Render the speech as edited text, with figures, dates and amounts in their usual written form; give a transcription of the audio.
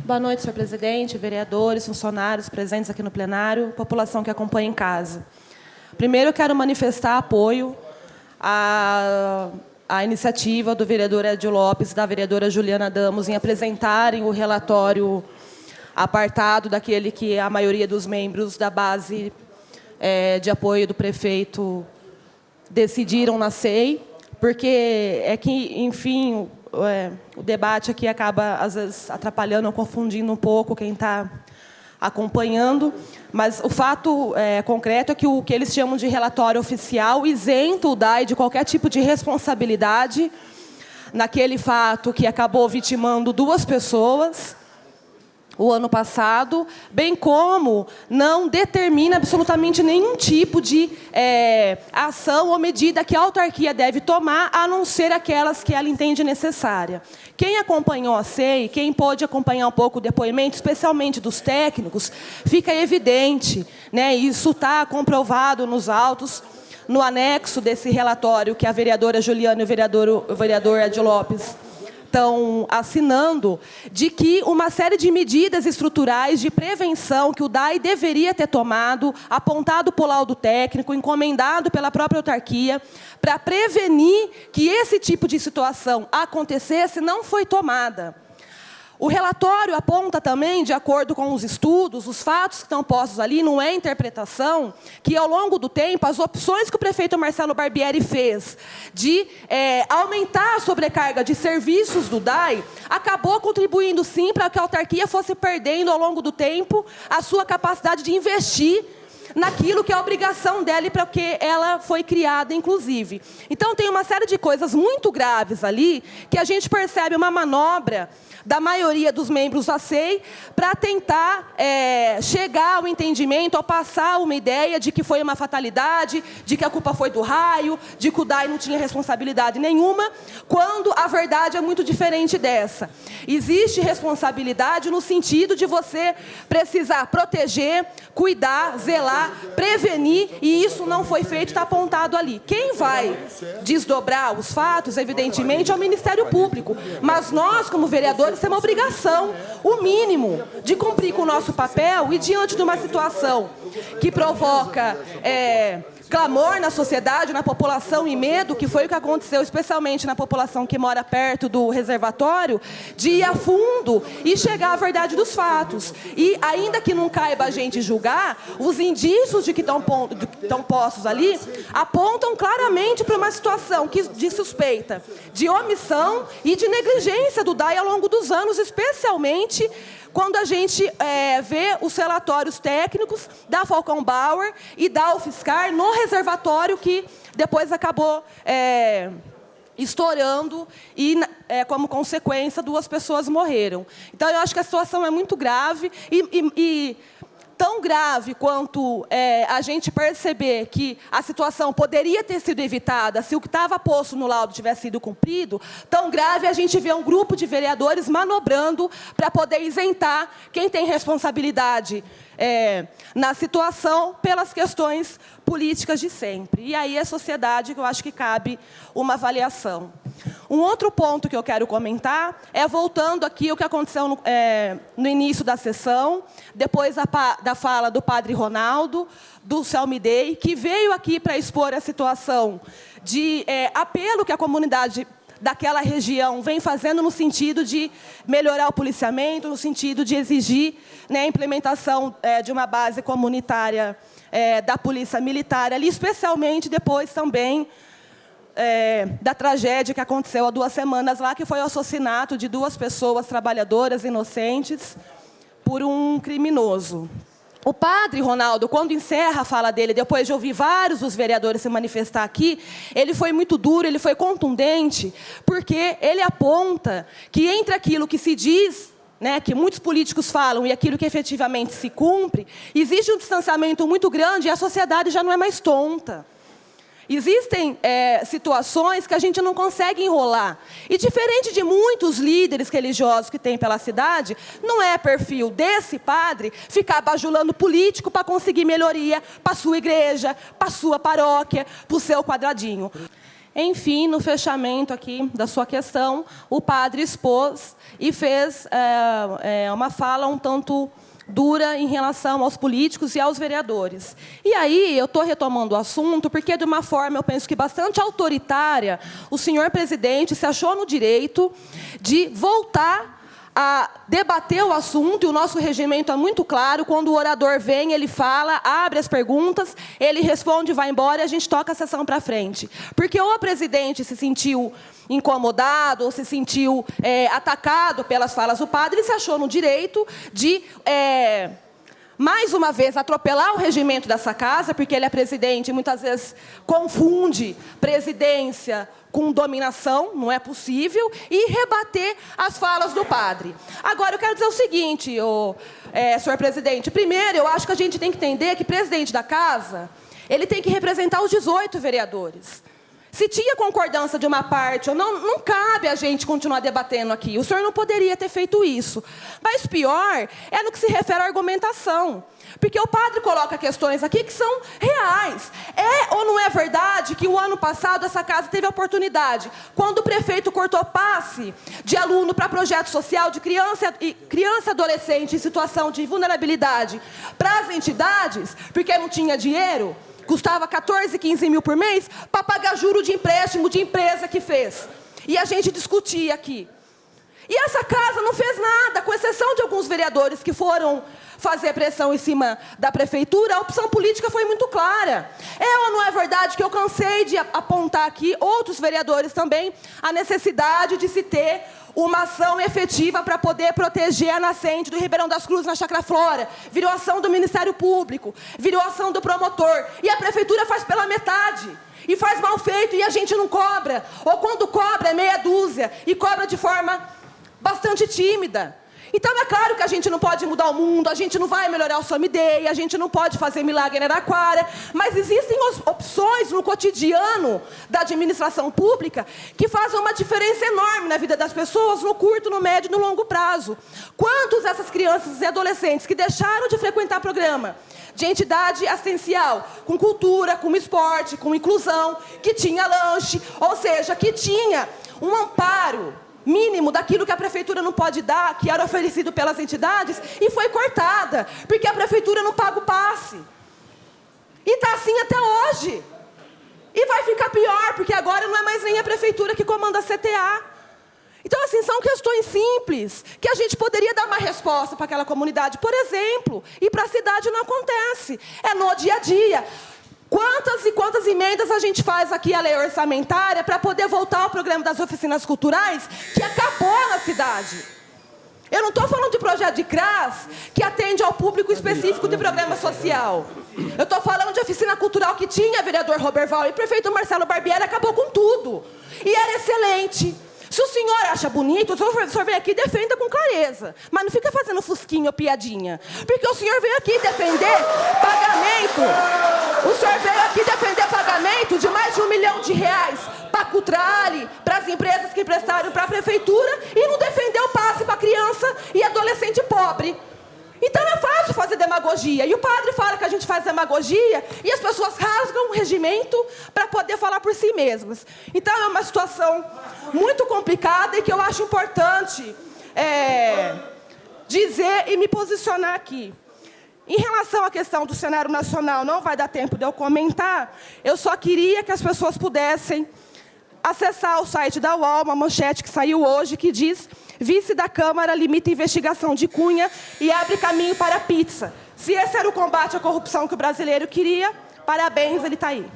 Boa noite, senhor presidente, vereadores, funcionários presentes aqui no plenário, população que acompanha em casa. Primeiro, eu quero manifestar apoio à iniciativa do vereador Edio Lopes e da vereadora Juliana Damos em apresentarem o relatório apartado daquele que a maioria dos membros da base de apoio do prefeito decidiram na SEI, porque é que, enfim, o debate aqui acaba, às vezes, atrapalhando ou confundindo um pouco quem está acompanhando, mas o fato concreto é que o que eles chamam de relatório oficial isenta o DAI de qualquer tipo de responsabilidade naquele fato que acabou vitimando 2 pessoas o ano passado, bem como não determina absolutamente nenhum tipo de ação ou medida que a autarquia deve tomar, a não ser aquelas que ela entende necessária. Quem acompanhou a SEI, quem pôde acompanhar um pouco o depoimento, especialmente dos técnicos, fica evidente, né, isso está comprovado nos autos, no anexo desse relatório que a vereadora Juliana e o vereador Edio Lopes estão assinando, de que uma série de medidas estruturais de prevenção que o DAI deveria ter tomado, apontado por laudo técnico, encomendado pela própria autarquia, para prevenir que esse tipo de situação acontecesse, não foi tomada. O relatório aponta também, de acordo com os estudos, os fatos que estão postos ali, não é interpretação, que ao longo do tempo, as opções que o prefeito Marcelo Barbieri fez de aumentar a sobrecarga de serviços do DAI, acabou contribuindo sim para que a autarquia fosse perdendo ao longo do tempo a sua capacidade de investir naquilo que é a obrigação dela e para que ela foi criada, inclusive. Então, tem uma série de coisas muito graves ali, que a gente percebe uma manobra da maioria dos membros da SEI para tentar chegar ao entendimento, ao passar uma ideia de que foi uma fatalidade, de que a culpa foi do raio, de que o DAI não tinha responsabilidade nenhuma, quando a verdade é muito diferente dessa. Existe responsabilidade no sentido de você precisar proteger, cuidar, zelar, prevenir, e isso não foi feito, está apontado ali. Quem vai desdobrar os fatos, evidentemente, é o Ministério Público, mas nós, como vereadores, temos uma obrigação, o mínimo, de cumprir com o nosso papel e, diante de uma situação que provoca clamor na sociedade, na população e medo, que foi o que aconteceu, especialmente na população que mora perto do reservatório, de ir a fundo e chegar à verdade dos fatos. E, ainda que não caiba a gente julgar, os indícios de que estão postos ali apontam claramente para uma situação de suspeita, de omissão e de negligência do DAI ao longo dos anos, especialmente quando a gente vê os relatórios técnicos da Falcão Bauer e da UFSCar no reservatório, que depois acabou estourando e, como consequência, 2 pessoas morreram. Então, eu acho que a situação é muito grave e tão grave quanto a gente perceber que a situação poderia ter sido evitada se o que estava posto no laudo tivesse sido cumprido, tão grave a gente vê um grupo de vereadores manobrando para poder isentar quem tem responsabilidade na situação pelas questões políticas de sempre. E aí a sociedade, que eu acho que cabe uma avaliação. Um outro ponto que eu quero comentar voltando aqui o que aconteceu no início da sessão, depois da fala do padre Ronaldo, do Celmidei, que veio aqui para expor a situação de apelo que a comunidade daquela região vem fazendo no sentido de melhorar o policiamento, no sentido de exigir, né, a implementação de uma base comunitária da polícia militar ali, especialmente depois também da tragédia que aconteceu há 2 semanas lá, que foi o assassinato de 2 pessoas trabalhadoras inocentes por um criminoso. O padre Ronaldo, quando encerra a fala dele, depois de ouvir vários dos vereadores se manifestar aqui, ele foi muito duro, ele foi contundente, porque ele aponta que entre aquilo que se diz, né, que muitos políticos falam, e aquilo que efetivamente se cumpre, existe um distanciamento muito grande e a sociedade já não é mais tonta. Existem situações que a gente não consegue enrolar. E, diferente de muitos líderes religiosos que tem pela cidade, não é perfil desse padre ficar bajulando político para conseguir melhoria para a sua igreja, para a sua paróquia, para o seu quadradinho. Enfim, no fechamento aqui da sua questão, o padre expôs e fez uma fala um tanto dura em relação aos políticos e aos vereadores. E aí, eu estou retomando o assunto, porque, de uma forma, eu penso que bastante autoritária, o senhor presidente se achou no direito de voltar a debater o assunto, e o nosso regimento é muito claro: quando o orador vem, ele fala, abre as perguntas, ele responde, vai embora, e a gente toca a sessão para frente. Porque ou o presidente se sentiu incomodado, ou se sentiu atacado pelas falas do padre, ele se achou no direito de, mais uma vez, atropelar o regimento dessa casa, porque ele é presidente e muitas vezes confunde presidência com dominação, não é possível, e rebater as falas do padre. Agora, eu quero dizer o seguinte, senhor presidente. Primeiro, eu acho que a gente tem que entender que o presidente da casa, ele tem que representar os 18 vereadores. Se tinha concordância de uma parte ou não, não cabe a gente continuar debatendo aqui. O senhor não poderia ter feito isso. Mas pior é no que se refere à argumentação. Porque o padre coloca questões aqui que são reais. É ou não é verdade que o ano passado essa casa teve a oportunidade, quando o prefeito cortou passe de aluno para projeto social de criança e adolescente em situação de vulnerabilidade para as entidades, porque não tinha dinheiro? Custava 14, 15 mil por mês para pagar juro de empréstimo de empresa que fez. E a gente discutia aqui. E essa casa não fez nada, com exceção de alguns vereadores que foram fazer pressão em cima da prefeitura. A opção política foi muito clara. É ou não é verdade que eu cansei de apontar aqui, outros vereadores também, a necessidade de se ter uma ação efetiva para poder proteger a nascente do Ribeirão das Cruzes na Chácara Flora? Virou ação do Ministério Público, virou ação do promotor, e a prefeitura faz pela metade. E faz mal feito, e a gente não cobra. Ou quando cobra, é meia dúzia, e cobra de forma bastante tímida. Então, é claro que a gente não pode mudar o mundo, a gente não vai melhorar o Someday, a gente não pode fazer milagre em Araraquara, mas existem opções no cotidiano da administração pública que fazem uma diferença enorme na vida das pessoas no curto, no médio e no longo prazo. Quantos dessas crianças e adolescentes que deixaram de frequentar programa de entidade assistencial, com cultura, com esporte, com inclusão, que tinha lanche, ou seja, que tinha um amparo mínimo daquilo que a prefeitura não pode dar, que era oferecido pelas entidades, e foi cortada, porque a prefeitura não paga o passe. E está assim até hoje. E vai ficar pior, porque agora não é mais nem a prefeitura que comanda a CTA. Então, assim, são questões simples, que a gente poderia dar uma resposta para aquela comunidade, por exemplo, e para a cidade não acontece. É no dia a dia. Quantas e quantas emendas a gente faz aqui à lei orçamentária para poder voltar ao programa das oficinas culturais, que acabou na cidade? Eu não estou falando de projeto de CRAS, que atende ao público específico de programa social. Eu estou falando de oficina cultural que tinha vereador Roberval e prefeito Marcelo Barbieri, acabou com tudo. E era excelente. Se o senhor acha bonito, o senhor vem aqui e defenda com clareza. Mas não fica fazendo fusquinha ou piadinha. Porque o senhor veio aqui defender pagamento. O senhor veio aqui defender pagamento de mais de R$1 milhão para a Cutrale, para as empresas que prestaram para a prefeitura, e não defendeu o passe para criança e adolescente pobre. Então é fácil fazer demagogia. E o padre fala que a gente faz demagogia e as pessoas rasgam o regimento para poder falar por si mesmas. Então é uma situação muito complicada e que eu acho importante dizer e me posicionar aqui. Em relação à questão do cenário nacional, não vai dar tempo de eu comentar, eu só queria que as pessoas pudessem acessar o site da UOL, uma manchete que saiu hoje, que diz: vice da Câmara limita investigação de Cunha e abre caminho para a pizza. Se esse era o combate à corrupção que o brasileiro queria, parabéns, ele está aí.